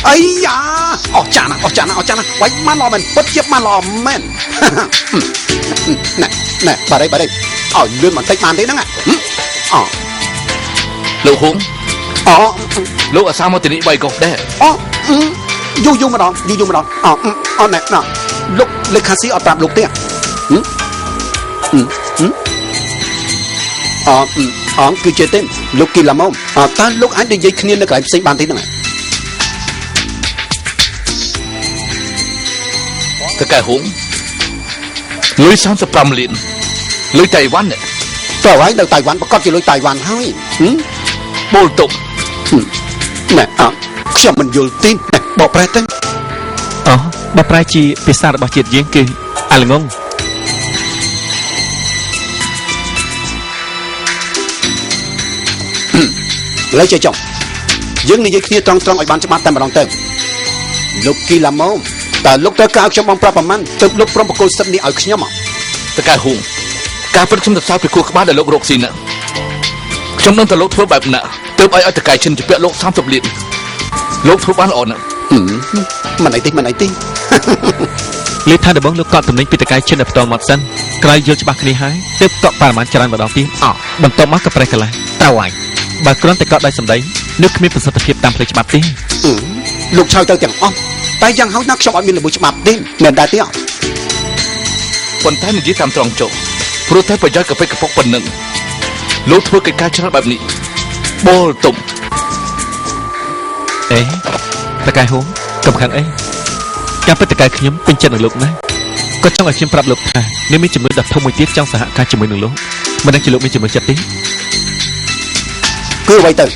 ấy da chán quay má lò mình bất chấp má lò men nè bà đây lươn bằng tách màn thế đó ạ Lục Hùng Lục ở sao mà tình ý bày cột đấy vô mà đón nè lúc lịch khá sĩ ở tạm lục thế cứ chơi tên lúc kỳ làm ông ta lúc anh đi dây khnia nó cái xây bàn thế này Tất cả Hùng lưới 35 liền lưới Tây Văn này tao ấy đâu Taiwan bắt con chỉ lưới Taiwan thôi bồ tụng nè cho mình vô tin nè bỏ ra tên bà prai chi bị sao bà chết giếng kia ai là ngon lấy chơi chồng dương này kia trong ở bàn cho bạn tay mà đong tên lúc kia làm môngแต่ลูกตะก้าวชมมองปราบมันจนลูกพร้อมประกอบสัตว์นี้เอาขึ้นมาตะการหุงการประชุมตัดสายไปคุยกับบ้านในโลกโรคสินะชมนั่งแต่โลกทั่วแบบน่ะเติมไอ้ตะการชินจะเปลี่ยนโลก30 เหรียญโลกทั่วบ้านอ่อนน่ะมันไหนติลิท่านเดบงลูกเกาะตำแหน่งปีตะการชินในตอนหมดสั้นกลายโยนจะบักนี้หายเติมเกาะป่ามันจรันมาดองตีบรรทมมักกับอะไรกันเลยตาไหวบางครั้งแต่เกาะได้สำได้นึกมีประสิทธิภาพตามเพลย์ฉบับตีลูกชาวเจ้าจังแต่ยังเขานักสอบมีระบบฉบับดิ้นเงินได้เตี้ยคนไทยนี่ยึดตามตรองโจพระไทยประยัดกับไปกับพวกคนหนึ่งลูกทั่วกิจการชนะแบบนี้โบตุ่มตะกายหัวกับขันการเป็นตะกายขยมเป็นเจ้าหนึ่งลูกนะก็จ้องเอาเชื่อมปรับลูกค่ะนี่ไม่จำเป็นดับทงมวยตีจ้องสหการจำเป็นหนึ่งลูกมันนั่งจิลูกไม่จำเป็นจัดตีคือไวเตอร์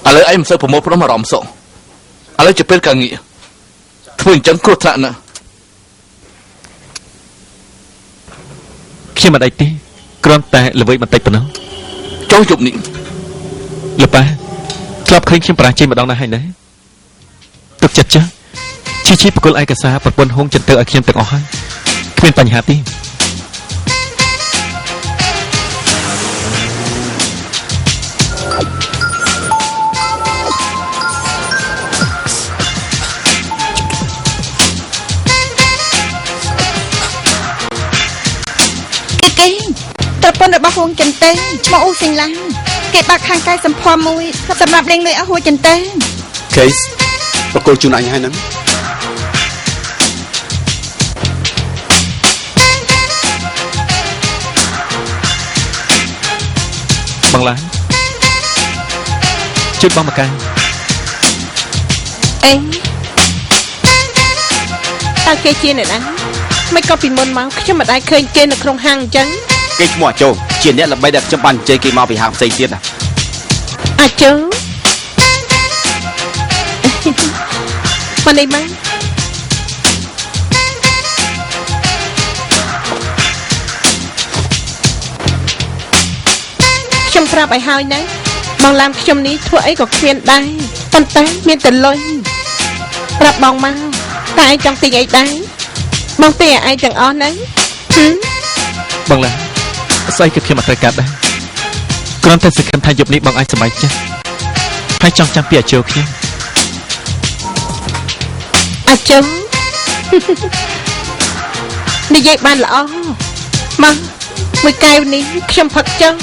อะไรไอ้มันเสือผมพร้อมมารอมส่งอะไรจะเป็นการงี้ทวินจังกรุธนะเชื่อมันได้ตีกรอนแต่ละเว้ยมันติดปะเนาะจ้องจุบนี่หรือเปล่าชอบเคร่งเข้มปราจีมาดองนะให้ไหนตกจัดจ้ะชี้ประกอบไอ้กระซาประปนหงจันเตอร์เข้มตึกอ่อนเปลี่ยนปัญหาตีตระปนระบาดหงจันเต้มาอู้สิงลังเก็บปากทางกายสัมพอมวยสำหรับเลี้ยงเลยอาหัวจันเต้เคสประกอบจุนไอให้นั้นบางล้านชุดบางมากันตาเกจีเนี่ยนะไม่ก็ปีนบนมาขึ้นมาได้เคยเกณฑ์ในโครงหางจังcái mỏ trâu chuyện này là bay đẹp trong bàn chơi cây màu bị hàng xây tiền chú mà đâyมั้งชมปราบไอ้หายนะมองลามชมนี้ทั่วไอ้ก็เขียนได้ปันแต่เมียนแต่ลอยปรับมองมาแต่ไอ้จังตีไอ้ได้มองเตี้ยไอ้จังอ้อนนั้นบางล้านใส่กับเขียนมาตรการได้กรอนแต่สึกคันทายยบนี้บางไอ้สบายใจให้จังจำเปียเจียวเขียนจุ๊นี่ยัยบ้านละมามือไก่นี้ขยมผักจัง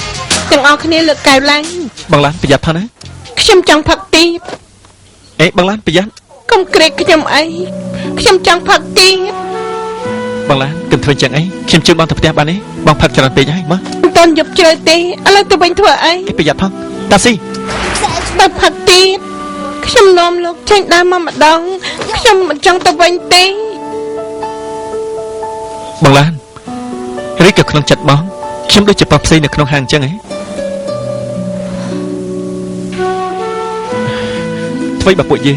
จังเอาคะแนนเลือกไก่แรงบางล้านประหยัดเท่านั้นขยมจังผักตีบางล้านประหยัดกำเกรดขยมไอ้ขยมจังผักตีบางล้านกันเถื่อนจังไอ้ขยมจังบางถับเตียบ้านนี้บางผักจะรันตีให้มั้งตอนหยบเจอตีอะไรตัวเป็นถั่วไอ้ประหยัดพังตาซีตาผักตีขยมนมลูกเช่นน้ำมาดองขยมจังตัวเป็นตีบางล้านริกับขนมจัดบ้องขยมด้วยจะปรับซีในขนมหางจังไงทวีแบบปวดยืน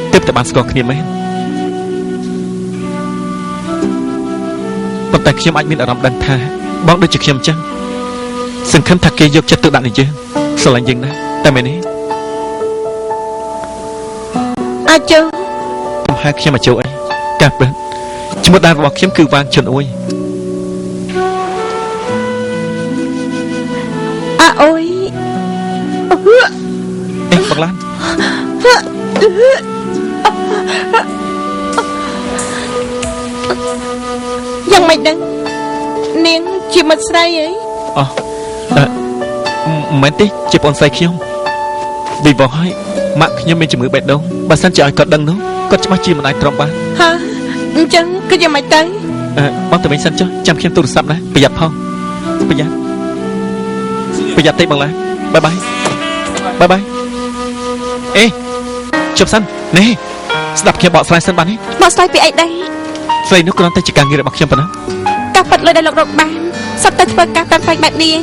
เต็มแต่บานสกอร์ขณีไหมปัจจัยขยมอัดมีอารมณ์ดังท่าบ้องด้วยจะขยมจังสิ่งขั้นทักเกยยกจัดตัวดันอีกเยอะสลายยิงนะแต่ไม่นี้ ជើ ខ្ញុំហៅខ្ញុំមកចូលអីការពិតឈ្មោះដើមរបស់ខ្ញុំគឺវ៉ាងជុនអ៊ុយ អុយ អេបងឡាន យ៉ាងម៉េចដឹងនាងជាមិត្តស្រីអី អូមិនទេជាបងស្រីខ្ញុំពីបងហើយម៉ាក់ខ្ញុំមានជំងឺបេះដូងបើសិនជាឲ្យគាត់ដឹងនោះគាត់ច្បាស់ជាមិនអាចទ្រាំបាន ហាអញ្ចឹងគឺយ៉ាងម៉េចទៅ បងទៅវិញសិនចុះចាំខ្ញុំទូរស័ព្ទណាប្រយ័ត្នផងប្រយ័ត្នទេបងឡានបាយបាយអេជប់សិននេះស្ដាប់ខ្ញុំបកស្រាយសិនបានទេ មកស្ដាយពីអីដែរ ស្រីនោះគ្រាន់តែជាការងាររបស់ខ្ញុំប៉ុណ្ណោះ ការប៉ັດលុយដែលលោករកបានសត្វតែធ្វើការតាមផ្នែកបែបនេះ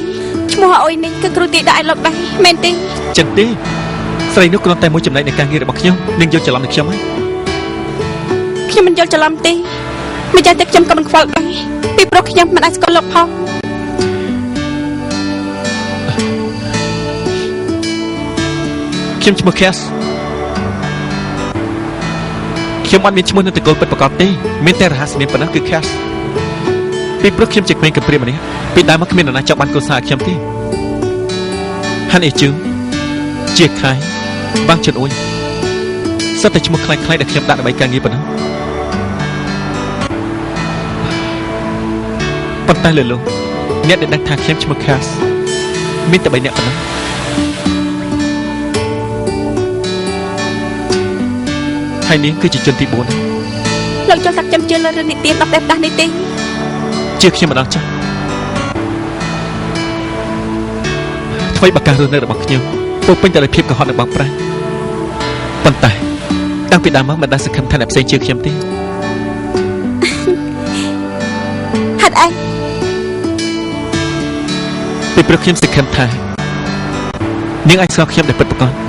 ឈ្មោះអុយនេះគឺគ្រូទាយដាក់ឲ្យលោកដែរមែនទេ ចឹងទេស្រីនោះគ្រាន់តែមួយចំណែកនៃការងាររបស់ខ្ញុំនឹងយកច្រឡំនឹងខ្ញុំហើយ ខ្ញុំមិនយល់ច្រឡំទេមិនចាំតែខ្ញុំក៏មិនខ្វល់ដែរពីព្រោះខ្ញុំមិនអាចស្គាល់លោកផង ខ្ញុំឈ្មោះ Cass ខ្ញុំអត់មានឈ្មោះនៅតកូលពិតប្រាកដទេមានតែរហស្សនាមប៉ុណ្ណឹងគឺ Cass ពីព្រោះខ្ញុំជាក្មេងកំព្រាម្នាក់ពីដើមមកគ្មាននរណាចង់បានកូនសាខ្ញុំទេហាន់អេជឺជាខៃបាំងជិនអ៊ុយសិតតែឈ្មោះខ្លាំងៗដែលខ្ញុំដាក់ដើម្បីការងារប៉ុណ្ណឹងប៉ុន្តែលើលោកអ្នកដែលដឹងថាខ្ញុំឈ្មោះ Cass មានតែ3នាក់ប៉ុណ្ណឹង ហើយនាងគឺជាជនទី4 លោកចូលសាក់ចាំជឿលើរឿងនិទានដល់តែផ្ដាស់នេះទេ ជឿខ្ញុំម្ដងចាស់ថ្មីបកាសរស់នៅរបស់ខ្ញុំពោពេញទៅដោយភាពកុហកនិងបោកប្រាស់ប៉ុន្តែតាំងពីដើមមកមិនដែលសង្ឃឹមថាអ្នកផ្សេងជឿខ្ញុំទេ ហេតុអី ពីព្រោះខ្ញុំសង្ឃឹមថានាងអាចស្គាល់ខ្ញុំដែលពិតប្រាកដ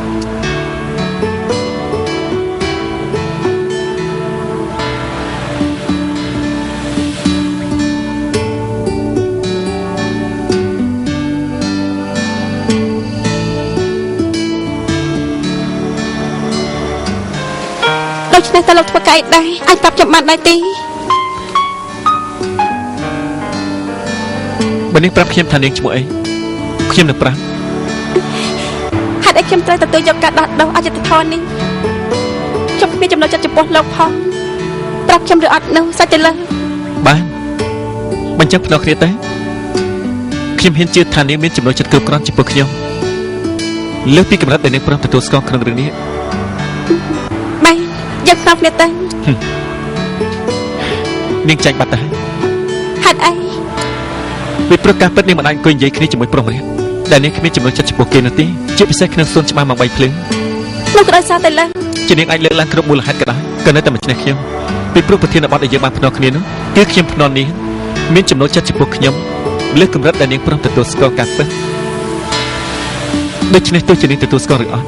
ដូច្នេះតើលោកធ្វើកែដែរអាចប្រាប់ខ្ញុំបានដែរទេ បើនាងប្រាប់ខ្ញុំថានាងឈ្មោះអីខ្ញុំនឹងប្រាប់ ហេតុអីខ្ញុំត្រូវទទួលយកការដោះដូរអយុត្តិធម៌នេះខ្ញុំគ្មានចំណុចចិត្តចំពោះលោកផងប្រាប់ខ្ញុំឬអត់នោះសាច់ទៅលើ បានបញ្ចឹងភ្នាល់គ្នាទៅខ្ញុំហ៊ានជឿថានាងមានចំណុចចិត្តគ្រប់គ្រាន់ចំពោះខ្ញុំលើសពីកម្រិតដែលនាងព្រមទទួលស្គាល់ក្នុងរឿងនេះ បានយកស្ដាប់គ្នាទៅ នាងចាញ់បាត់ទៅហើយ ហេតុអី ពីព្រោះការពិតនាងមិនអាចអង្គុយនិយាយគ្នាជាមួយប្រុសម្នាក់ដែលនាងគ្មានចំណុចចិត្តចំពោះគេនោះទេជាពិសេសក្នុងសួនច្បារមក3ភ្លើង លោកក៏ដោយសារតែលើ ជានាងអាចលើកឡើងគ្រប់មូលហេតុក៏ដោយក៏នៅតែមិនឈ្នះខ្ញុំពីព្រោះប្រធានបទដែលយើងបានភ្នាល់គ្នានោះគឺខ្ញុំភ្នាល់នេះមានចំណុចចិត្តចំពោះខ្ញុំលើសកម្រិតដែលនាងព្រមទទួលស្គាល់ការពិតដូច្នេះទោះជានាងទទួលស្គាល់ឬអត់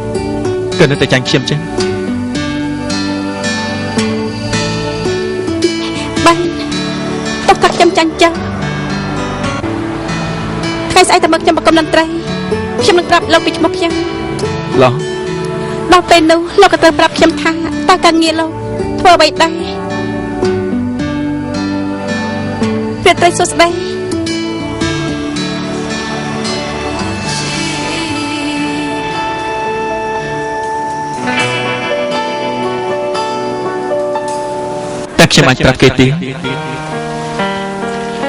ក៏នៅតែចាញ់ខ្ញុំចឹង បានទុកថាខ្ញុំចាញ់ចឹងថ្ងៃស្អែកតើមកខ្ញុំបកុំតន្ត្រីខ្ញុំនឹងប្រាប់លោកពីឈ្មោះខ្ញុំ ឡោះ ដល់ពេលនោះលោកក៏ត្រូវប្រាប់ខ្ញុំថាតើការងារលោកធ្វើអ្វីដែរព្រះត្រីសួស្ដី តែខ្ញុំអាចប្រាប់គេទេ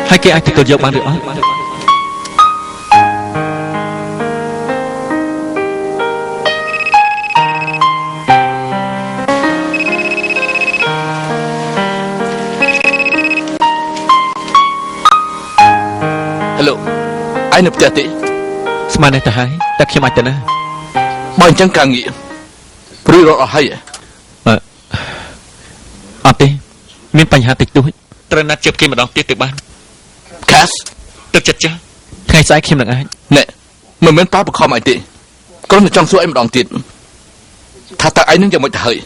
ហើយគេអាចទទួលយកបានឬអត់ Hello ឯងនៅផ្ទះទេ ស្មានតែហើយតែខ្ញុំអាចទៅណា បើអញ្ចឹងការងារព្រឺរត់អស់ហើយ អត់ទេមានបញ្ហាតិចតួចត្រូវណាត់ជិបគេម្ដងទៀតទៅបាន Cass ទឹកចិត្តចាស់ថ្ងៃស្អែកខ្ញុំនឹងអាច ណែមិនមែនប៉ាបខំអីទេគ្រាន់តែចង់សួរឯងម្ដងទៀតថាតើឯងនឹងយ៉ាងម៉េចទៅហើយ